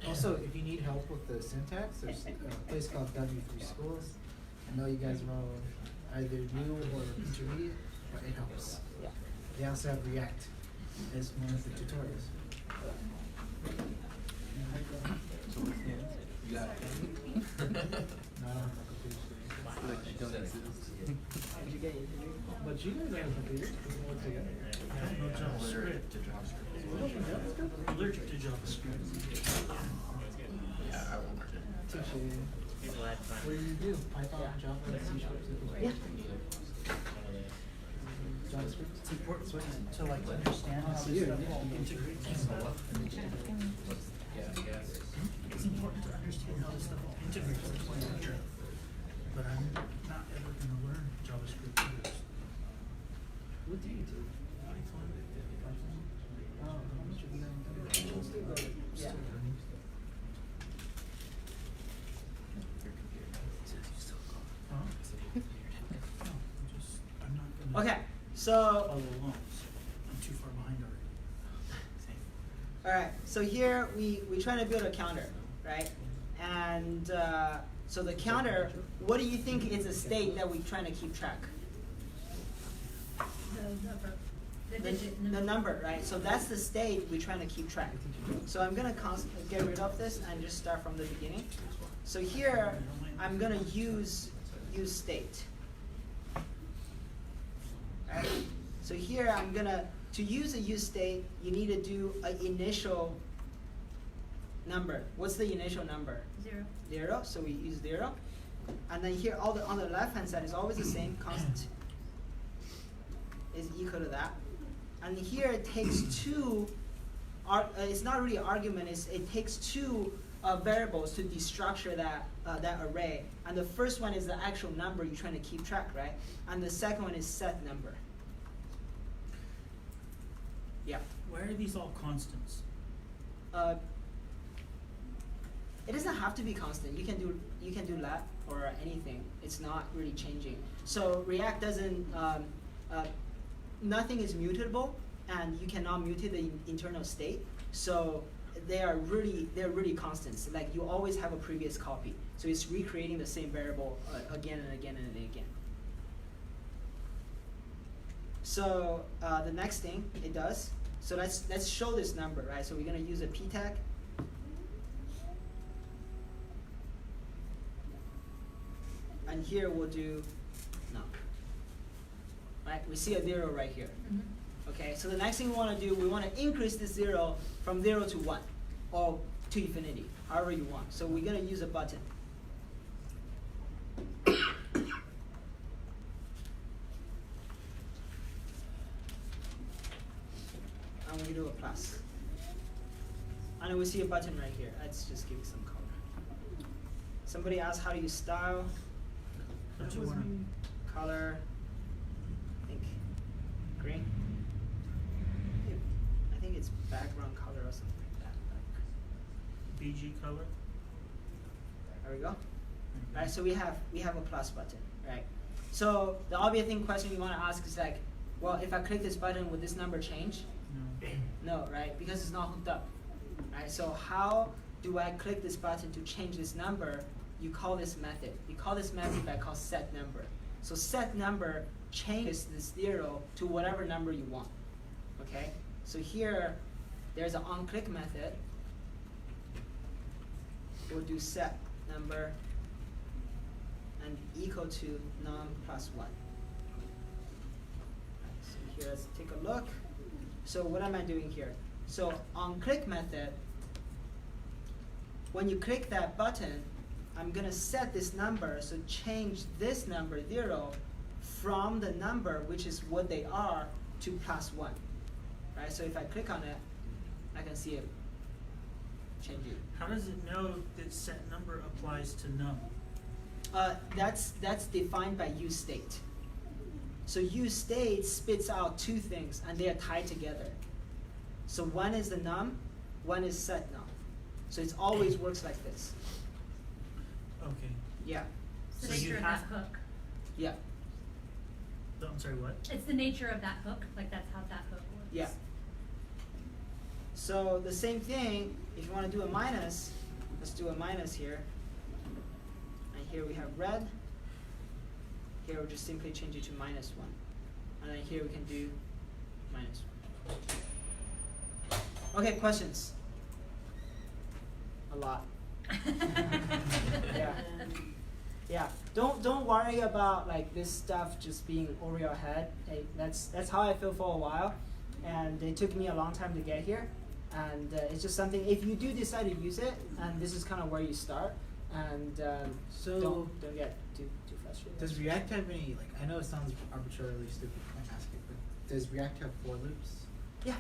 Also, if you need help with the syntax, there's a place called W3 Schools. I know you guys are all either new or intermediate, but it helps. Yeah. They also have React as one of the tutorials. You got it. No, I don't have a computer. Did you get it? But you guys have a computer. We can work together. No JavaScript. Allergic to JavaScript. Yeah, I won't work it. Touche. What do you do? Python, Java, C#? Yeah. JavaScript? It's important to like understand how this stuff all integrates and stuff. It's important to understand how this stuff all integrates into my nature. But I'm not ever going to learn JavaScript either. What do you do? Python. How much have you done? Yeah. Huh? No, I'm not going to Okay, so follow along. I'm too far behind already. all right, so here we try to build a counter, right? And so the counter, what do you think is a state that we're trying to keep track? The number, right? So that's the state we're trying to keep track. So I'm going to get rid of this and just start from the beginning. So here, I'm going to use state. Right? So here, I'm going to use a use state, you need to do an initial number. What's the initial number? 0. 0, so we use 0. And then here, on the left-hand side is always the same, constant is equal to that. And here it takes two, it's not really an argument, it takes two variables to destructure that array. And the first one is the actual number you're trying to keep track, right? And the second one is set number. Yeah. Why are these all constants? It doesn't have to be constant. You can do let or anything. It's not really changing. So React doesn't. Nothing is mutable, and you cannot mutate the internal state. So they're really constants. Like you always have a previous copy. So it's recreating the same variable again and again and again. So the next thing it does. So let's show this number, right? So we're gonna use a p tag. And here we'll do num. Right? We see a 0 right here. Mm-hmm. Okay, so the next thing we want to do, we want to increase this 0 from 0 to 1 or to infinity, however you want. So we're going to use a button. And we do a plus. And we see a button right here. Let's just give it some color. Somebody asked how do you style? Don't you wanna- Color, I think green. I think it's background color or something like that. BG color? There we go. Right, so we have a plus button, right? So the obvious question you want to ask is like, well, if I click this button, would this number change? No. No, right? Because it's not hooked up. Right? So how do I click this button to change this number? You call this method. You call this method by called set number. So set number changes this 0 to whatever number you want. Okay? So here, there's an onClick method. We'll do set number and equal to num plus 1. So here, let's take a look. So what am I doing here? So onClick method, when you click that button, I'm going to set this number, so change this number 0 from the number, which is what they are, to plus 1. Right? So if I click on it, I can see it change it. How does it know that set number applies to num? That's defined by useState. So useState spits out two things, and they are tied together. So one is the num, one is set num. So it always works like this. Okay. Yeah. It's the So you nature of have- that hook. Yeah. I'm sorry, what? It's the nature of that hook. Like that's how that hook works. Yeah. So the same thing, if you want to do a minus, let's do a minus here. And here we have red. Here we'll just simply change it to -1. And then here we can do -1. Okay, questions? A lot. Yeah. Yeah. Don't worry about like this stuff just being over your head. Hey, that's how I feel for a while, and it took me a long time to get here. And it's just something. If you do decide to use it, and this is kind of where you start, and So don't get too frustrated. does React have any, like, I know it sounds arbitrarily stupid when I ask it, but does React have for loops? Yeah.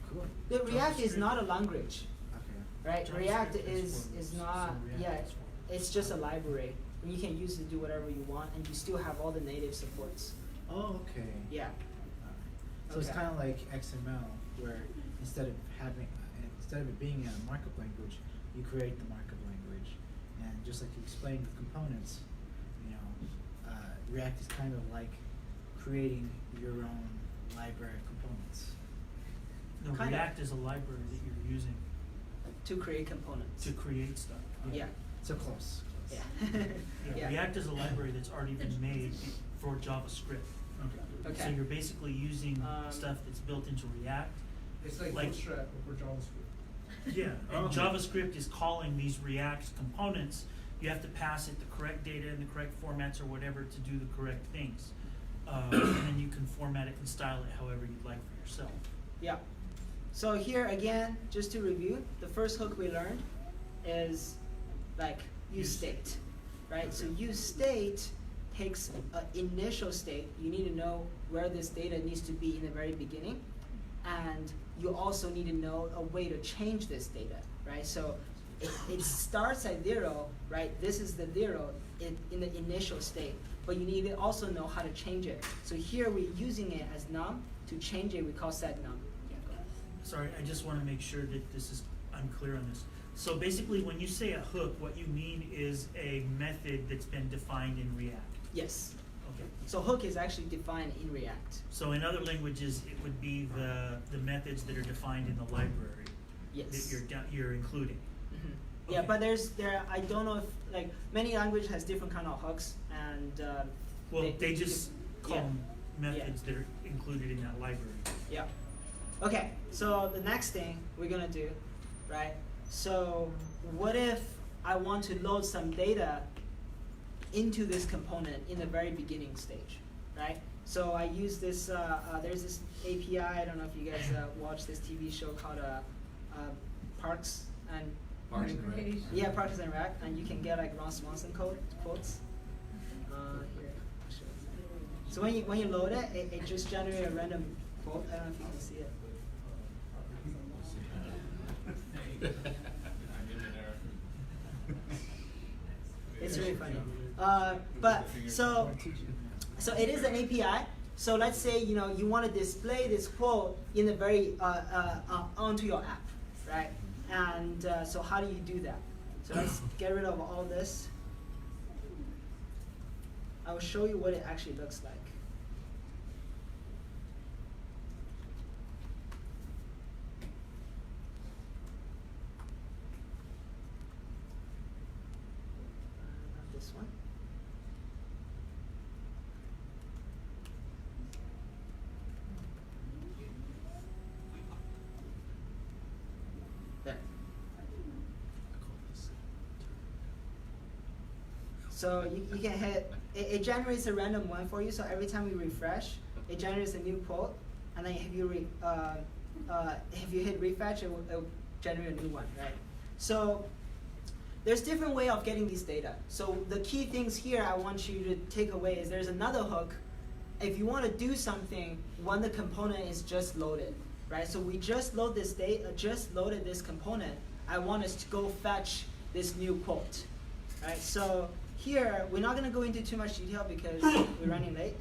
Cool. The React is not a language, Okay. right? JavaScript React is for is loops, not. so React Yeah, is for it's just a library, and you can use it to do whatever you want, and you still have all the native supports. Oh, okay. Yeah. So it's Okay. kind of like XML, where instead of it being a markup language, you create the markup language, and just like you explained with components, you know, React is kind of like creating your own library of components. No, Kinda. React is a library that you're using. to create components. To create stuff. Yeah. So close. Yeah. Yeah, Yeah. React is a library that's already been made for JavaScript. Okay. So you're basically using stuff that's built into React. It's like Fullstack for JavaScript. Yeah, and Okay. JavaScript is calling these React components. You have to pass it the correct data in the correct formats or whatever to do the correct things. And then you can format it and style it however you'd like for yourself. Yeah. So here again, just to review, the first hook we learned is like use state, right? So use state takes an initial state. You need to know where this data needs to be in the very beginning, and you also need to know a way to change this data, right? So it starts at 0, right? This is the 0 in the initial state, but you need to also know how to change it. So here we're using it as num. To change it, we call set num. Yeah, go ahead. Sorry, I just want to make sure that I'm clear on this. So basically, when you say a hook, what you mean is a method that's been defined in React. Yes. Okay. So hook is actually defined in React. So in other languages, it would be the methods that are defined in the library Yes. that you're including. Mhm. Yeah, Okay. but I don't know if like many languages has different kind of hooks, and Well, they just call yeah. them methods that are included in that library. Yeah. Okay, so the next thing we're gonna do, right? So what if I want to load some data into this component in the very beginning stage, right? So I use this, there's this API, I don't know if you guys watch this TV show called Parks and Parks and Rec. Yeah, Parks and Rec, and you can get like Ron Swanson quotes. Here, I'll show you. So when you load it, it just generates a random quote. I don't know if you can see it. It's really funny. But so it is an API. So let's say you want to display this quote in the very onto your app, right? And so how do you do that? So let's get rid of all this. I will show you what it actually looks like. Not this one. There. So you can hit, it generates a random one for you, so every time you refresh, it generates a new quote, and then if you hit refresh, it will generate a new one, right? So there's different way of getting these data. So the key things here I want you to take away is there's another hook. If you want to do something when the component is just loaded, right? So we just loaded this component. I want us to go fetch this new quote, right? So here, we're not going to go into too much detail because we're running late.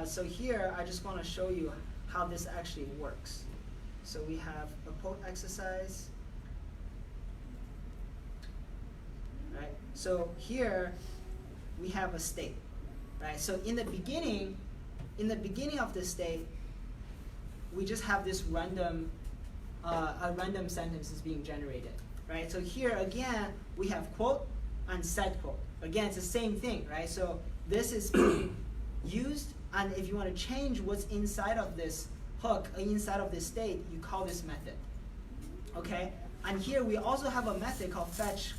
So here, I just want to show you how this actually works. So we have a quote exercise. Right? So here, we have a state. Right? So in the beginning of the state, we just have this random, a random sentence is being generated. Right? So here, again, we have quote and set quote. Again, it's the same thing, right? So this is being used, and if you want to change what's inside of this hook, inside of this state, you call this method. Okay? And here we also have a method called fetch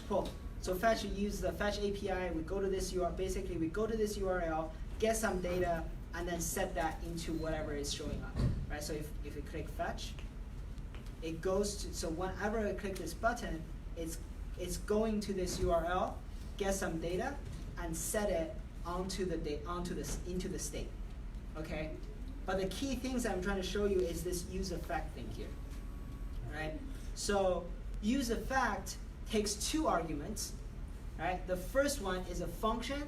quote. So fetch, we use the fetch API, we go to this URL, basically we go to this URL, get some data, and then set that into whatever is showing up. Right? So if we click fetch, it goes to, so whenever I click this button, it's going to this URL, get some data, and set it into the state. Okay? But the key things I'm trying to show you is this use effect thing here. Right? So use effect takes 2 arguments. Right? The first one is a function,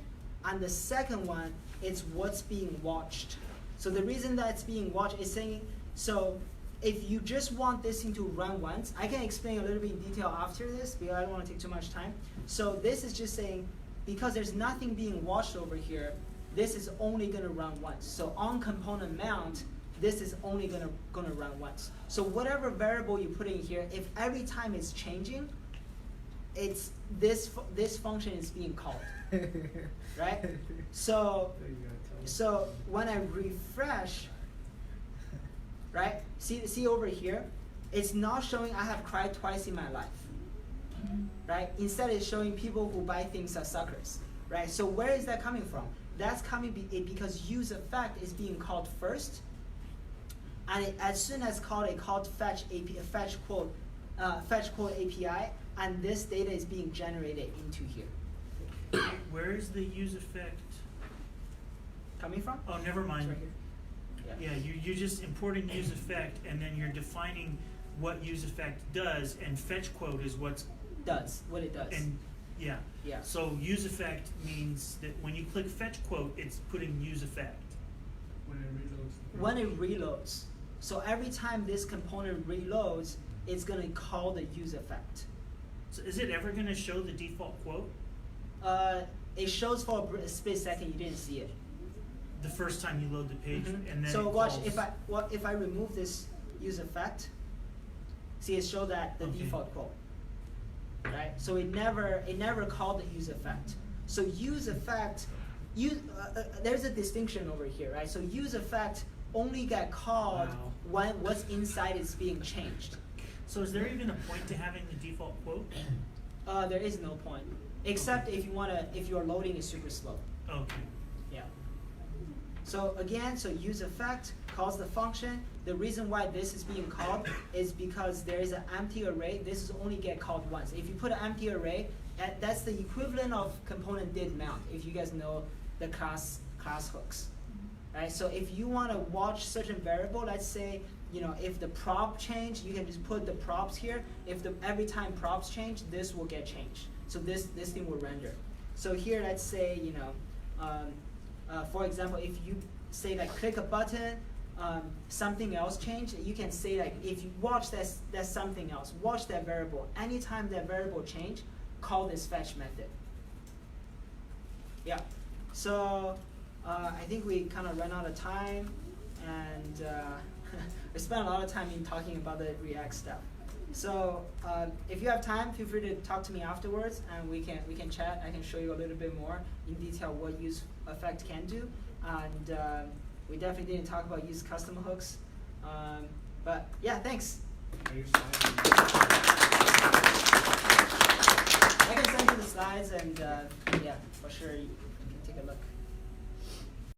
and the second one is what's being watched. So the reason that it's being watched is saying, so if you just want this thing to run once, I can explain a little bit in detail after this because I don't want to take too much time. So this is just saying, because there's nothing being watched over here, this is only going to run once. So on component mount, this is only gonna run once. So whatever variable you put in here, if every time it's changing, it's this function is being called, right? So when I refresh, right? See over here, it's not showing I have cried twice in my life, right? Instead, it's showing people who buy things are suckers, right? So where is that coming from? That's coming because use effect is being called first, and as soon as called, it called fetch quote API, and this data is being generated into here. Where is the use effect coming from? Oh, never mind. It's right here. Yeah, you're just importing use effect, and then you're defining what use effect does, and fetch quote is what it does. And yeah. Yeah. So use effect means that when you click fetch quote, it's putting use effect. When it reloads. So every time this component reloads, it's going to call the use effect. So is it ever going to show the default quote? It shows for a split second. You didn't see it. The first time you load the page, and then so it watch calls. if I remove this use effect. See, it showed that the default quote. Right. So it never called the use effect. So use effect, there's a distinction over here, right? So use effect only get called when what's inside is being changed. So is there even a point to having the default quote? There is no point, except if your loading is super slow. Okay. Yeah. So again, use effect calls the function. The reason why this is being called is because there is an empty array. This is only get called once. If you put an empty array, that's the equivalent of component did mount. If you guys know the class hooks, right? So if you want to watch certain variable, let's say if the prop change, you can just put the props here. If every time props change, this will get changed. So this thing will render. So here, let's say for example, if you say like click a button, something else changed, you can say like if you watch that's something else, watch that variable. Anytime that variable change, call this fetch method. Yeah. So I think we kind of ran out of time, and we spent a lot of time in talking about the React stuff. So if you have time, feel free to talk to me afterwards, and we can chat. I can show you a little bit more in detail what use effect can do, and we definitely didn't talk about use custom hooks. But yeah, thanks. I can send you the slides, and yeah, for sure you can take a look.